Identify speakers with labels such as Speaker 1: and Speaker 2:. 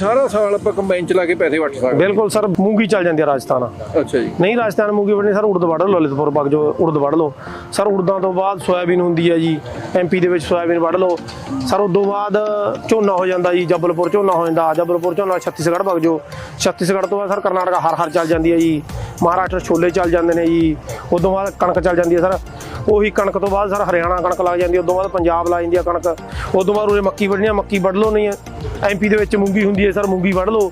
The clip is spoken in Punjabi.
Speaker 1: ਸਾਰਾ ਸਾਲ ਆਪਾਂ ਕੰਬਾਈਨ ਚਲਾ ਕੇ ਪੈਸੇ ਵੱਟ ਸਕਦੇ।
Speaker 2: ਬਿਲਕੁਲ ਸਰ, ਮੂੰਗੀ ਚੱਲ ਜਾਂਦੀ ਹੈ ਰਾਜਸਥਾਨ।
Speaker 1: ਅੱਛਾ ਜੀ।
Speaker 2: ਨਹੀਂ ਰਾਜਸਥਾਨ ਮੂੰਗੀ ਵੱਢਣੀ ਸਰ, ਉੜਦ ਵੱਢ ਲਓ, ਲਲਿਤਪੁਰ ਬਾਗ ਜੋ ਉੜਦ ਵੱਢ ਲਓ ਸਰ। ਉੜਦਾਂ ਤੋਂ ਬਾਅਦ ਸੋਇਆਬੀਨ ਹੁੰਦੀ ਹੈ ਜੀ, MP ਦੇ ਵਿੱਚ ਸੋਇਆਬੀਨ ਵੱਢ ਲਓ ਸਰ। ਉਦੋਂ ਬਾਅਦ ਝੋਨਾ ਹੋ ਜਾਂਦਾ ਜੀ, ਜਬਲਪੁਰ ਝੋਨਾ ਹੋ ਜਾਂਦਾ, ਜਬਲਪੁਰ ਝੋਨਾ ਛੱਤੀਸਗੜ੍ਹ ਵਗ ਜਾਓ। ਛੱਤੀਸਗੜ੍ਹ ਤੋਂ ਬਾਅਦ ਸਰ ਕਰਨਾਟਕਾ ਹਰ ਚੱਲ ਜਾਂਦੀ ਹੈ ਜੀ, ਮਹਾਰਾਸ਼ਟਰ ਛੋਲੇ ਚੱਲ ਜਾਂਦੇ ਨੇ ਜੀ। ਉਦੋਂ ਬਾਅਦ ਕਣਕ ਚੱਲ ਜਾਂਦੀ ਹੈ ਸਰ। ਉਹੀ ਕਣਕ ਤੋਂ ਬਾਅਦ ਸਰ ਹਰਿਆਣਾ ਕਣਕ ਲੱਗ ਜਾਂਦੀ ਹੈ, ਉਦੋਂ ਬਾਅਦ ਪੰਜਾਬ ਲੱਗ ਜਾਂਦੀ ਹੈ ਕਣਕ। ਉਦੋਂ ਬਾਅਦ ਉਰੇ ਮੱਕੀ ਵੱਢਣੀ, ਮੱਕੀ ਵੱਢ ਲਓ। ਨਹੀਂ MP ਦੇ ਵਿੱਚ ਮੂੰਗੀ ਹੁੰਦੀ ਹੈ ਸਰ, ਮੂੰਗੀ ਵੱਢ ਲਓ।